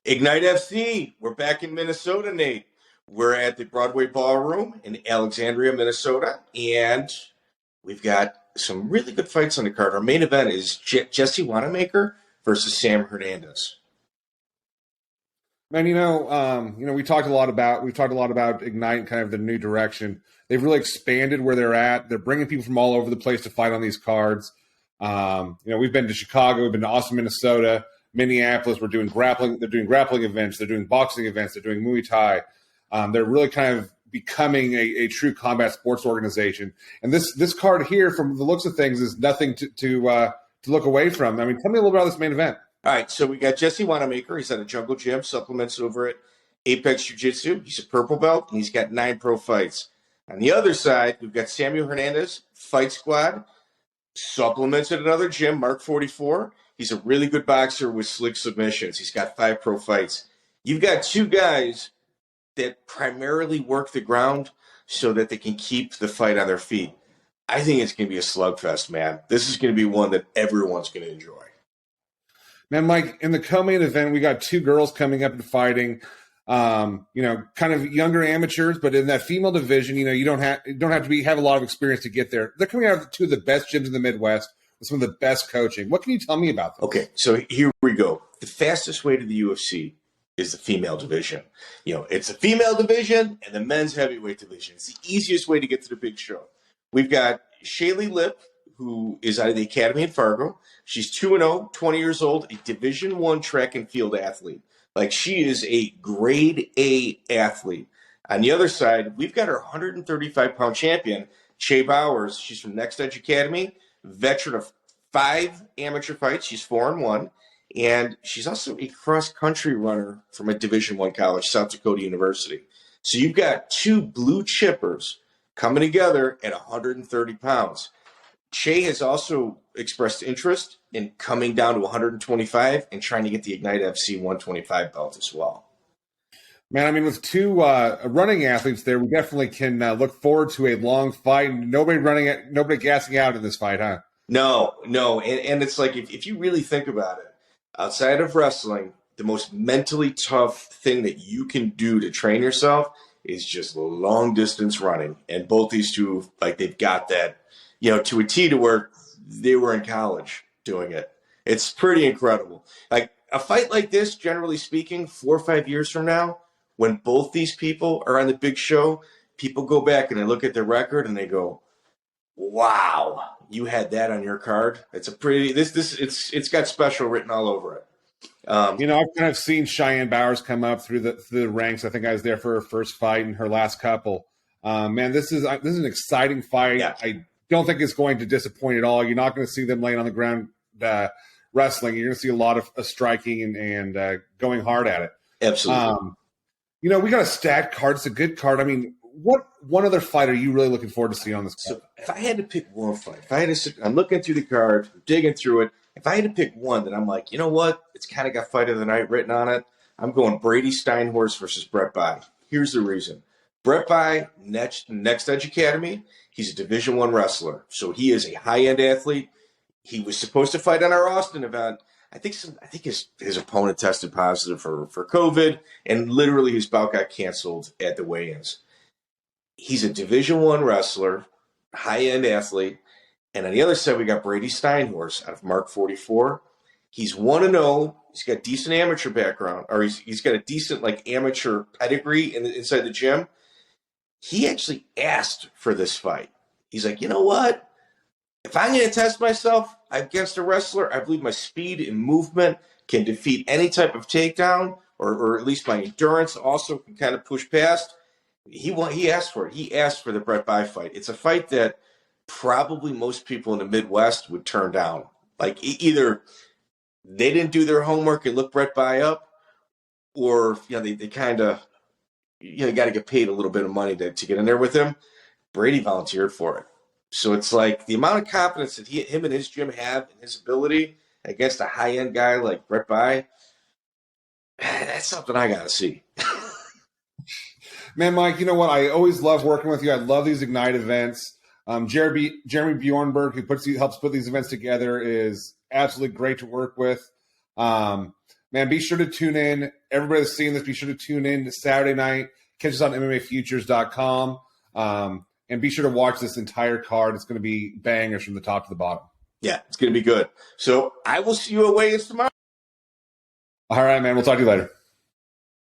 Ignite FC, we're back in Minnesota, Nate. We're at the Broadway Ballroom in Alexandria, Minnesota, and we've got some really good fights on the card. Our main event is Jesse Wanmaker versus Sam Hernandez. Man, we talked a lot about Ignite, kind of the new direction. They've really expanded where they're at. They're bringing people from all over the place to fight on these cards. We've been to Chicago, we've been to Austin, Minnesota, Minneapolis. We're doing grappling. They're doing grappling events. They're doing boxing events. They're doing Muay Thai. They're really kind of becoming a true combat sports organization. And this card here, from the looks of things, is nothing to look away from. I mean, tell me a little bit about this main event. All right, so we got Jesse Wanamaker. He's at a Jungle Gym, supplements over at Apex Jiu-Jitsu. He's a purple belt, and he's got 9 pro fights. On the other side, we've got Samuel Hernandez, Fight Squad, supplements at another gym, Mark 44. He's a really good boxer with slick submissions. He's got 5 pro fights. You've got 2 guys that primarily work the ground so that they can keep the fight on their feet. I think it's going to be a slugfest, man. This is going to be one that everyone's going to enjoy. Man, Mike, in the co-main event, we got 2 girls coming up and fighting. Kind of younger amateurs, but in that female division, you don't have to have a lot of experience to get there. They're coming out of 2 of the best gyms in the Midwest with some of the best coaching. What can you tell me about them? Okay, so here we go. The fastest way to the UFC is the female division. It's the female division and the men's heavyweight division. It's the easiest way to get to the big show. We've got Shaylee Lip, who is out of the Academy in Fargo. She's 2-0, 20 years old, a Division I track and field athlete. Like, she is a grade A athlete. On the other side, we've got our 135-pound champion, Shea Bowers. She's from Next Edge Academy, veteran of 5 amateur fights. She's 4-1. And she's also a cross-country runner from a Division I college, South Dakota University. So you've got 2 blue chippers coming together at 130 pounds. Shea has also expressed interest in coming down to 125 and trying to get the Ignite FC 125 belt as well. Man, I mean, with 2 running athletes there, we definitely can look forward to a long fight. Nobody gassing out in this fight, huh? No. And it's like, if you really think about it, outside of wrestling, the most mentally tough thing that you can do to train yourself is just long distance running. And both these 2, like, they've got that, to a T, to where they were in college doing it. It's pretty incredible. Like, a fight like this, generally speaking, 4 or 5 years from now, when both these people are on the big show, people go back and they look at their record and they go, wow, you had that on your card. It's a pretty, it's got special written all over it. I've kind of seen Cheyenne Bowers come up through the ranks. I think I was there for her first fight and her last couple. Man, this is an exciting fight. Yeah. I don't think it's going to disappoint at all. You're not going to see them laying on the ground wrestling. You're going to see a lot of striking and going hard at it. Absolutely. We got a stacked card. It's a good card. I mean, what one other fight are you really looking forward to see on this card? So if I had to pick one fight, I'm looking through the card, digging through it. If I had to pick one that I'm like, you know what? It's kind of got fight of the night written on it. I'm going Brady Steinhorst versus Brett Bai. Here's the reason. Brett Bai, Next Edge Academy, he's a Division I wrestler. So he is a high-end athlete. He was supposed to fight on our Austin event. I think his opponent tested positive for COVID, and literally his bout got canceled at the weigh-ins. He's a Division I wrestler, high-end athlete. And on the other side, we got Brady Steinhorst out of Mark 44. He's 1-0. He's got decent amateur background, or he's got a decent amateur pedigree inside the gym. He actually asked for this fight. He's like, you know what? If I'm going to test myself against a wrestler, I believe my speed and movement can defeat any type of takedown, or at least my endurance also can kind of push past. He asked for it. He asked for the Brett Bai fight. It's a fight that probably most people in the Midwest would turn down. Like, either they didn't do their homework and look Brett Bai up, or they kind of got to get paid a little bit of money to get in there with him. Brady volunteered for it. So it's like the amount of confidence that him and his gym have in his ability against a high-end guy like Brett Bai, that's something I got to see. Man, Mike, you know what? I always love working with you. I love these Ignite events. Jeremy Bjornberg, who helps put these events together, is absolutely great to work with. man, be sure to tune in. Everybody that's seeing this, be sure to tune in Saturday night. Catch us on MMAFutures.com. And be sure to watch this entire card. It's going to be bangers from the top to the bottom. Yeah, it's going to be good. So I will see you at weigh-ins tomorrow. All right, man. We'll talk to you later.